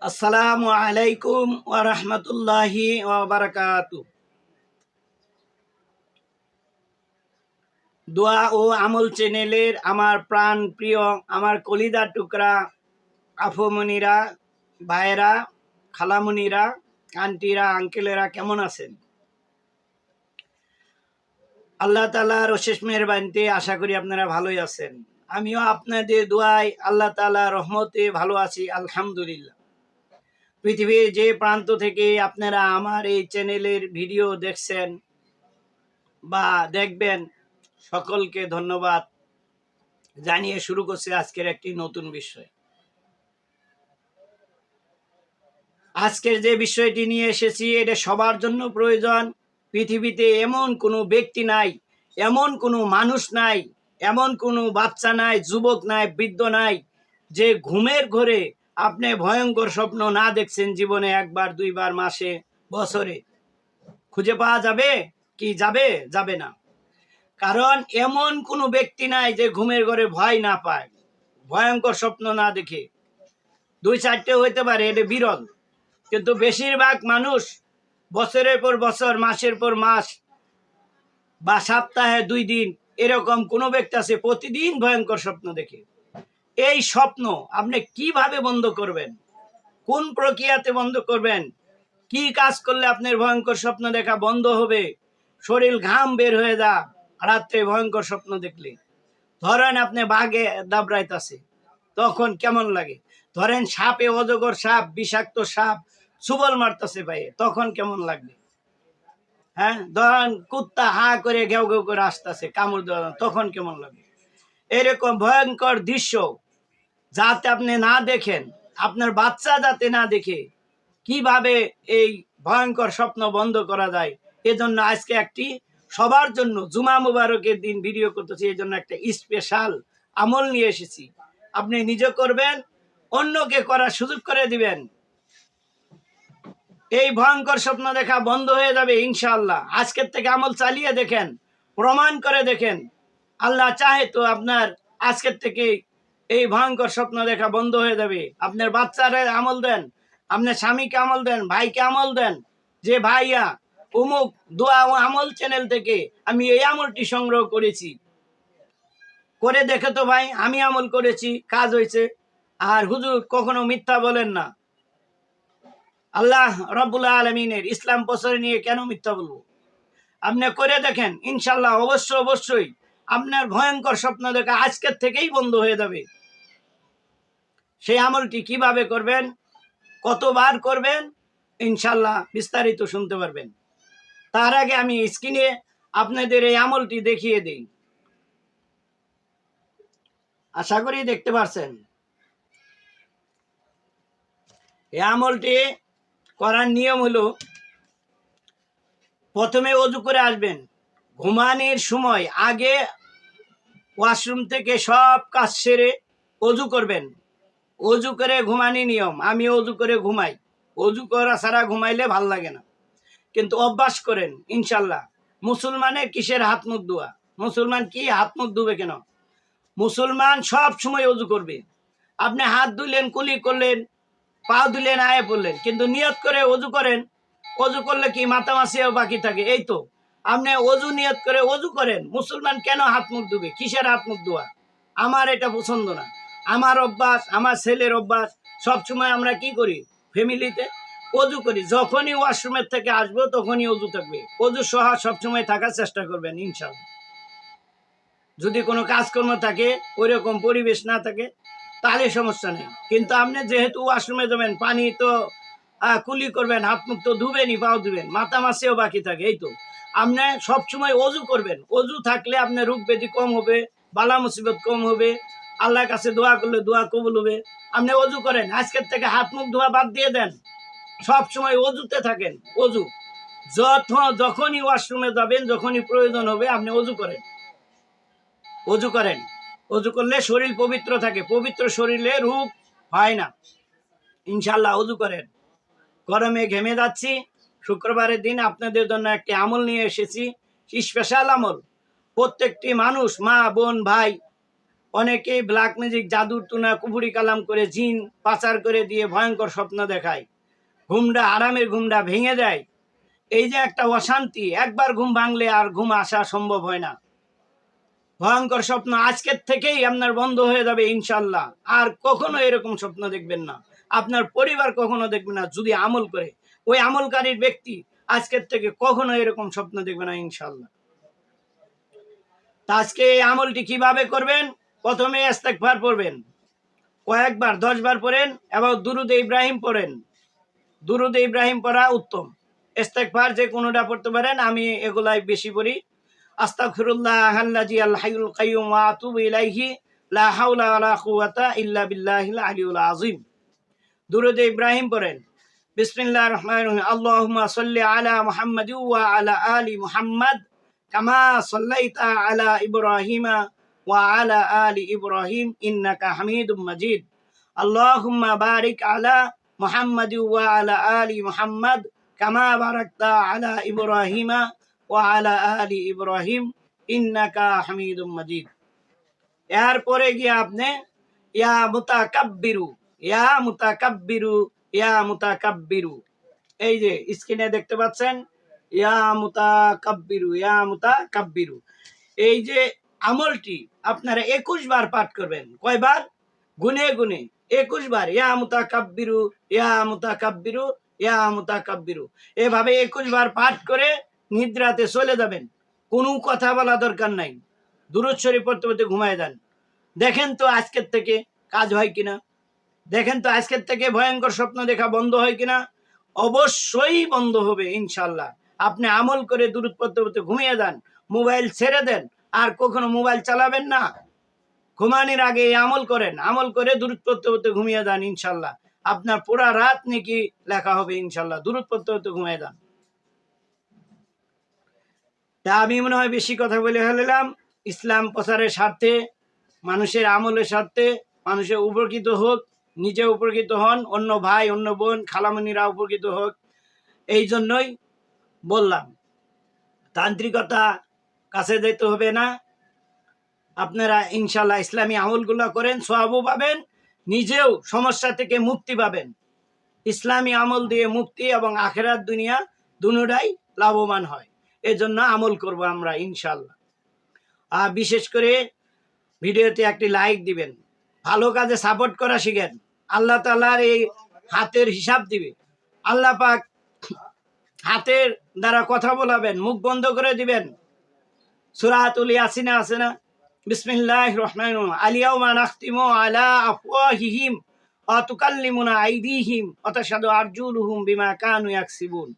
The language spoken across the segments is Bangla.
আসসালামু আলাইকুম ওয়া রাহমাতুল্লাহি ওয়া বারাকাতুহু। দোয়া ও আমল চ্যানেলের আমার প্রাণ প্রিয়, আমার কলিজার টুকরা আফুমনিরা, ভাইয়েরা, খালামুনিরা, আন্টিরা, আঙ্কেলেরা কেমন আছেন? আল্লাহ তাআলার অশেষ মেহেরবানিতে আশা করি আপনারা ভালোই আছেন। আমিও আপনাদের দোয়ায় আল্লাহ তাআলার রহমতে ভালো আছি, আলহামদুলিল্লাহ। পৃথিবীর যে প্রান্ত থেকে আপনারা আমার এই চ্যানেলের ভিডিও দেখছেন বা দেখবেন, সকলকে ধন্যবাদ জানিয়ে শুরু করছে আজকের একটি নতুন বিষয়। আজকের যে বিষয়টি নিয়ে এসেছি এটা সবার জন্য প্রয়োজন। পৃথিবীতে এমন কোনো ব্যক্তি নাই, এমন কোনো মানুষ নাই, এমন কোনো বাচ্চা নাই, যুবক নাই, বৃদ্ধ নাই যে ঘুমের ঘরে আপনি ভয়ঙ্কর স্বপ্ন না দেখছেন জীবনে একবার, দুইবার, মাসে, বছরে। খুঁজে পাওয়া যাবে কি? যাবে না। কারণ এমন কোনো ব্যক্তি নাই যে ঘুমের ঘরে ভয় না পায়, ভয়ঙ্কর স্বপ্ন না দেখে। দুই চারটে হইতে পারে, এটা বিরল, কিন্তু বেশিরভাগ মানুষ বছরের পর বছর, মাসের পর মাস বা সপ্তাহে 2 দিন এরকম কোনো ব্যক্তি আছে প্রতিদিন ভয়ঙ্কর স্বপ্ন দেখে। এই স্বপ্ন আপনি কিভাবে বন্ধ করবেন? কোন প্রক্রিয়াতে বন্ধ করবেন? কি কাজ করলে আপনার ভয়ঙ্কর স্বপ্ন দেখা বন্ধ হবে? শরীর ঘাম বের হয়ে যা রাত্রে ভয়ঙ্কর স্বপ্ন দেখলে। ধরেন আপনি বাঘে দাবড়াইতেছে, তখন কেমন লাগে? ধরেন সাপে, অজগর সাপ, বিষাক্ত সাপ সুবল মারতেছে পায়ে, তখন কেমন লাগবে? হ্যাঁ, ধরেন কুত্তা হা করে ঘেউ ঘেউ করে আসতেছে, কামড় দেওয়া, তখন কেমন লাগবে? এরকম ভয়ঙ্কর দৃশ্য যাতে আপনি না দেখেন, আপনার বাচ্চা যাতে না দেখে, কিভাবে এই ভয়ঙ্কর স্বপ্ন বন্ধ করা যায়, এজন্য আজকে একটি সবার জন্য জুমা মুবারকের দিন ভিডিও করতেছি। এই জন্য একটা স্পেশাল আমল নিয়ে এসেছি। আপনি নিজে করবেন, অন্যকে করার সুযোগ করে দিবেন। এই ভয়ঙ্কর স্বপ্ন দেখা বন্ধ হয়ে যাবে ইনশাআল্লাহ। আজকের থেকে আমল চালিয়ে দেখেন, প্রমাণ করে দেখেন। আল্লাহ চাহে তো আপনার আজকের থেকে এই ভয়ঙ্কর স্বপ্ন দেখা বন্ধ হয়ে যাবে। আপনার বাচ্চারা আমল দেন, আপনার স্বামীকে আমল দেন, ভাইকে আমল দেন, যে ভাইয়া অমুক দোয়া ও আমল চ্যানেল থেকে আমি এই আমলটি সংগ্রহ করেছি, করে দেখে তো ভাই, আমি আমল করেছি, কাজ হয়েছে। আর হুজুর কখনো মিথ্যা বলেন না। আল্লাহ রাব্বুল আলামিনের ইসলাম প্রচার নিয়ে কেন মিথ্যা বলবো? আপনি করে দেখেন, ইনশাল্লাহ অবশ্যই আপনার ভয়ঙ্কর স্বপ্ন দেখা আজকের থেকেই বন্ধ হয়ে যাবে। সেই আমলটি কিভাবে করবেন, কতবার করবেন, ইনশাল্লাহ বিস্তারিত শুনতে পারবেন। তার আগে আমি স্ক্রিনে আপনাদের এই আমলটি দেখিয়ে দিই। আশা করি দেখতে পাচ্ছেন। এই আমলটি করার নিয়ম হলো, প্রথমে অজু করে আসবেন। ঘুমানোর সময় আগে ওয়াশরুম থেকে সব কাজ সেরে অজু করবেন। অজু করে ঘুমানি নিয়ম। আমি অজু করে ঘুমাই। অজু করা ছাড়া ঘুমাইলে ভাল লাগে না, কিন্তু অভ্যাস করেন ইনশাল্লাহ। মুসলমানের কিসের হাত মুখ ধোয়া? মুসলমান কি হাত মুখ ধুবে কেন? মুসলমান সব সময় অজু করবে। আপনি হাত ধুলেন, কুলি করলেন, পা ধুলেন, আয়ে পড়লেন, কিন্তু নিয়ত করে অজু করেন। অজু করলে কি মাথা মাসিও বাকি থাকে? এই তো আপনি অজু নিয়ত করে অজু করেন। মুসলমান কেন হাত মুখ ধুবে? কিসের হাত মুখ ধোয়া? আমার এটা পছন্দ না। আমার অভ্যাস, আমার ছেলের অভ্যাস, সবসময় আমরা কি করি ফ্যামিলিতে? অজু করি। যখনই ওয়াশরুমের থেকে আসবো তখনই অজু থাকবে। অজু সহ সবসময় থাকার চেষ্টা করবেন ইনশাআল্লাহ। যদি কোনো কাজকর্ম থাকে, ওইরকম পরিবেশ না থাকে, তাহলে সমস্যা নেই। কিন্তু আপনি যেহেতু ওয়াশরুমে যাবেন, পানি তো কুলি করবেন, হাত মুখ তো ধুবেনই, পাও ধুবেন, মাথা মাসেও বাকি থাকে। এই তো আপনি সবসময় অজু করবেন। অজু থাকলে আপনার রোগ ব্যাধি কম হবে, বালা মুসিবত কম হবে, আল্লাহর কাছে দোয়া করলে দোয়া কবুল হবে। আপনি অজু করেন, আজকের থেকে হাত মুখ ধোয়া বাদ দিয়ে দেন, সবসময় অজুতে থাকেন। অজু যখনই ওয়াশরুমে যাবেন, যখনই প্রয়োজন হবে, আপনি অজু করেন। অজু করেন। অজু করলে শরীর পবিত্র থাকে। পবিত্র শরীরে রোগ হয় না ইনশাল্লাহ। অজু করেন। গরমে ঘেমে যাচ্ছি, শুক্রবারের দিন আপনাদের জন্য একটি আমল নিয়ে এসেছি, স্পেশাল আমল। প্রত্যেকটি মানুষ, মা বোন ভাই অনেকে ব্ল্যাক ম্যাজিক, জাদুর টুনা, কুফুরি কালাম করে জিন পাচার করে দিয়ে ভয়ঙ্কর স্বপ্ন দেখায়। ঘুমটা, আরামের ঘুমটা ভেঙে দেয়। এই যে একটা অশান্তি, একবার ঘুম ভাঙলে আর ঘুম আসা সম্ভব হয় না। ভয়ঙ্কর স্বপ্ন আজকের থেকেই আপনার বন্ধ হয়ে যাবে ইনশাল্লাহ। আর কখনো এরকম স্বপ্ন দেখবেন না, আপনার পরিবার কখনো দেখবে না, যদি আমল করে। ওই আমলকারীর ব্যক্তি আজকের থেকে কখনো এরকম স্বপ্ন দেখবে না ইনশাল্লাহ। তা আজকে এই আমলটি কিভাবে করবেন? প্রথমে ইস্তেগফার পড়বেন, কয়েকবার 10 বার পড়েন এবং দুরুদে ইব্রাহিম পড়েন। দুরুদে ইব্রাহিম পড়া উত্তম। ইস্তেগফার যে কোনোটা পড়তে পারেন, আমি এগুলাই বেশি পড়ি। আস্তাগফিরুল্লাহাল্লাযী আল হাইয়ুল কাইয়্যুম ওয়া আতুবু ইলাইহি লা হাওলা ওয়ালা কুওয়াতা ইল্লা বিল্লাহিল আলিয়্যিল আযীম। দুরুদে ইব্রাহিম পড়েন। বিসমিল্লাহির রহমানির রহিম। আল্লাহুম্মা সাল্লি আলা মুহাম্মাদি ওয়া আলা আলি মুহাম্মাদ কামা সাল্লাইতা আলা ইব্রাহিমা ওয়া আলা আলি ইব্রাহিম ইন্নাকা হামিদুম মাজিদ। আল্লাহুম্মা বারিক আলা মুহাম্মাদি ওয়া আলা আলি মুহাম্মাদ কামা বারাকতা আলা ইব্রাহিমা ওয়া আলা আলি ইব্রাহিম ইন্নাকা হামিদুম মাজিদ। এরপরে গিয়ে আপনি ইয়া মুতাকাব্বিরু, ইয়া মুতাকাব্বিরু, ইয়া মুতাকাব্বিরু, এই যে স্ক্রিনে দেখতে পাচ্ছেন, ইয়া মুতাকাব্বিরু, ইয়া মুতাকাব্বিরু। এই যে আমলটি আপনারা 21 বার পাঠ করবেন। কয়বার? গুনে গুনে 21 বার। ইয়া মুতাকাব্বিরু, ইয়া মুতাকাব্বিরু, ইয়া মুতাকাব্বিরু, এভাবে 21 বার পাঠ করে নিদ্রাতে চলে যাবেন। কোনো কথা বলা দরকার নাই, দুরূদ শরীফ পড়তে পড়তে ঘুমায় যান। দেখেন তো আজকের থেকে কাজ হয় কিনা, দেখেন তো আজকের থেকে ভয়ঙ্কর স্বপ্ন দেখা বন্ধ হয় কিনা। অবশ্যই বন্ধ হবে ইনশাল্লাহ। আপনি আমল করে দুরূদ পড়তে পড়তে ঘুমিয়ে যান, মোবাইল ছেড়ে দেন, আর কখনো মোবাইল চালাবেন না। ঘুমানোর আগে আমল করেন, আমল করে দুরূদ পড়তে পড়তে ঘুমিয়ে যান ইনশাল্লাহ। আপনার পুরা রাত নাকি লেখা হবে ইনশাল্লাহ। দুরূদ পড়তে পড়তে ঘুমিয়ে যান। তা আমি মনে হয় বেশি কথা বলে ফেললাম। ইসলাম প্রচারের স্বার্থে, মানুষের আমলের স্বার্থে, মানুষের উপকৃত হোক, নিজে উপকৃত হন, অন্য ভাই, অন্য বোন, খালামণিরা উপকৃত হোক, এই জন্যই বললাম। তান্ত্রিকতা কাছে যেতে হবে না। আপনারা ইনশাল্লাহ ইসলামী আমলগুলো করেন, সওয়াবও পাবেন, নিজেও সমস্যা থেকে মুক্তি পাবেন। ইসলামী আমল দিয়ে মুক্তি এবং আখিরাত দুনিয়া দুটোটাই লাভবান হয়। এজন্য আমল করব আমরা ইনশাল্লাহ। আর বিশেষ করে ভিডিওতে একটি লাইক দিবেন, ভালো কাজে সাপোর্ট করা শিখেন। আল্লাহ তাআলার এই হাতের হিসাব দিবে। আল্লাহ পাক হাতের দ্বারা কথা বলাবেন, মুখ বন্ধ করে দিবেন। সূরাতুল ইয়াসিনে আছে না? বিসমিল্লাহির রহমানির রহিম। আল-ইয়াওমা নাখতিমু আলা আফওয়াহিহিম ওয়া তুকাল্লিমুনা আইদিহিম ওয়া তাশহাদু আরজুলুহুম বিমা কানু ইয়াকসিবুন।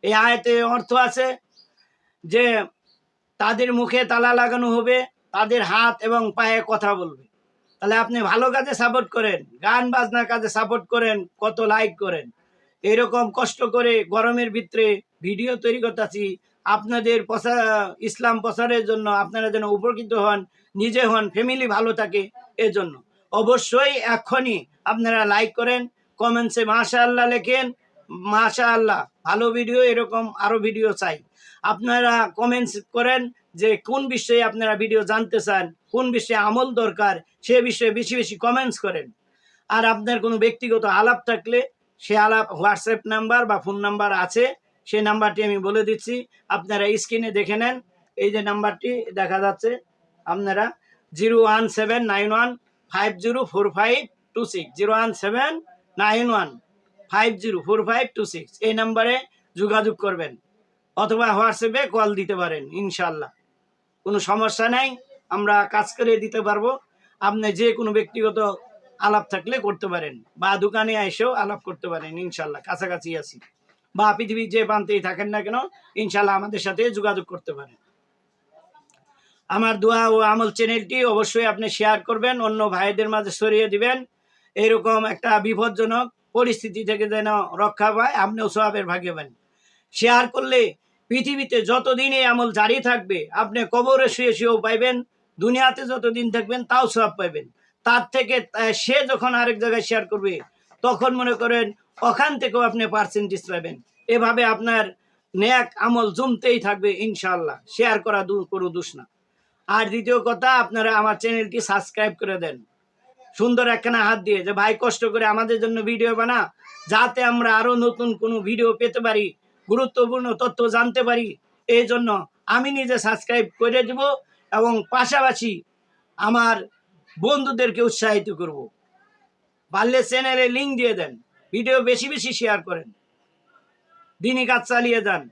এই আয়াতে অর্থ আছে যে তাদের মুখে তালা লাগানো হবে, তাদের হাত এবং পায়ে কথা বলবে। তাহলে আপনি ভালো কাজে সাপোর্ট করেন, গান বাজনার কাজে সাপোর্ট করেন, কত লাইক করেন। এরকম কষ্ট করে গরমের ভিতরে ভিডিও তৈরি করতেছি আপনাদের ইসলাম প্রচারের জন্য, আপনারা যেন উপকৃত হন, নিজে হন, ফ্যামিলি ভালো থাকে। এজন্য অবশ্যই এখনই আপনারা লাইক করেন, কমেন্টসে মাশাআল্লাহ লেখেন। মাশাআল্লাহ, ভালো ভিডিও, এরকম আরো ভিডিও চাই। আপনারা কমেন্টস করেন যে কোন বিষয়ে আপনারা ভিডিও জানতে চান, কোন বিষয়ে আমল দরকার, সে বিষয়ে বেশি বেশি কমেন্টস করেন। আর আপনার কোনো ব্যক্তিগত আলাপ থাকলে সে আলাপ হোয়াটসঅ্যাপ নাম্বার বা ফোন নাম্বার আছে, সেই নাম্বারটি আমি বলে দিচ্ছি, আপনারা স্ক্রিনে দেখে নেন। এই যে নাম্বারটি দেখা যাচ্ছে, আপনারা 01791504526, 01791504526 এই নাম্বারে যোগাযোগ করবেন, অথবা হোয়াটসঅ্যাপে কল দিতে পারেন। ইনশাল্লাহ কোনো সমস্যা নাই, আমরা কাজ করে দিতে পারবো। আপনি যে কোনো ব্যক্তিগত আলাপ থাকলে করতে পারেন, বা দোকানে এসেও আলাপ করতে পারেন। ইনশাল্লাহ কাছাকাছি আছি, বা পৃথিবীর যে প্রান্তেই থাকেন না কেন, ইনশাল্লাহ আমাদের সাথে যোগাযোগ করতে পারেন। আমার দোয়া ও আমল চ্যানেলটি অবশ্যই আপনি শেয়ার করবেন, অন্য ভাইদের মাঝে ছড়িয়ে দিবেন। এরকম একটা বিপজ্জনক পরিস্থিতি থেকে যেন রক্ষা পায়, আপনিও সওয়াবের ভাগে পান। শেয়ার করলে পৃথিবীতে যতদিন এই আমল জারি থাকবে, আপনি কবরে শুয়ে শুয়েও পাইবেন, দুনিয়াতে যতদিন থাকবেন তাও সওয়াব পাইবেন। তার থেকে সে যখন আরেক জায়গায় শেয়ার করবে, তখন মনে করেন ওখান থেকেও আপনি পার্সেন্টেজ পাবেন। এভাবে আপনার নেক আমল জমতেই থাকবে ইনশাআল্লাহ। শেয়ার করা কোনো দোষ না। আর দ্বিতীয় কথা, আপনারা আমার চ্যানেলটি সাবস্ক্রাইব করে দেন সুন্দর একখানা হাত দিয়ে, যে ভাই কষ্ট করে আমাদের জন্য ভিডিও বানা, যাতে আমরা আরো নতুন কোনো ভিডিও পেতে পারি, গুরুত্বপূর্ণ তথ্য জানতে পারি। এই জন্য আমি নিজে সাবস্ক্রাইব করে দিব এবং পাশাপাশি আমার বন্ধুদেরকে উৎসাহিত করব। পারলে চ্যানেলে লিঙ্ক দিয়ে দেন, ভিডিও বেশি বেশি শেয়ার করেন, দিনই কাজ চালিয়ে যান।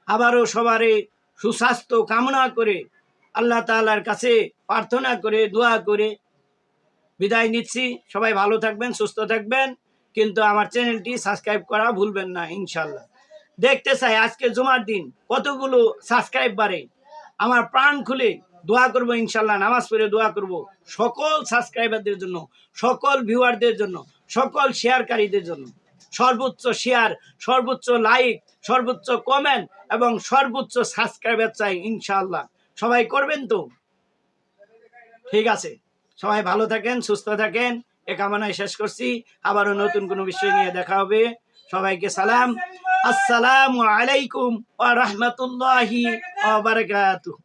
আবারও সবারই সুস্বাস্থ্য কামনা করে, আল্লাহ তাআলার কাছে প্রার্থনা করে, দোয়া করে বিদায় নিচ্ছি। সবাই ভালো থাকবেন, সুস্থ থাকবেন, কিন্তু আমার চ্যানেলটি সাবস্ক্রাইব করা ভুলবেন না ইনশাল্লাহ। দেখতে চাই আজকে জুমার দিন কতগুলো সাবস্ক্রাইব বাড়ে। আমার প্রাণ খুলে দোয়া করব ইনশাল্লাহ, নামাজ পড়ে দোয়া করব সকল সাবস্ক্রাইবারদের জন্য, সকল ভিউয়ারদের জন্য, সকল শেয়ারকারীদের জন্য। সর্বোচ্চ শেয়ার, সর্বোচ্চ লাইক, সর্বোচ্চ কমেন্ট এবং সর্বোচ্চ সাবস্ক্রাইবার চাই ইনশাআল্লাহ। সবাই করবেন তো? ঠিক আছে, সবাই ভালো থাকেন, সুস্থ থাকেন, এ কামনায় শেষ করছি। আবারও নতুন কোনো বিষয় নিয়ে দেখা হবে। সবাইকে সালাম, আসসালামু আলাইকুম ওয়া রাহমাতুল্লাহি ওয়া বারাকাতুহু।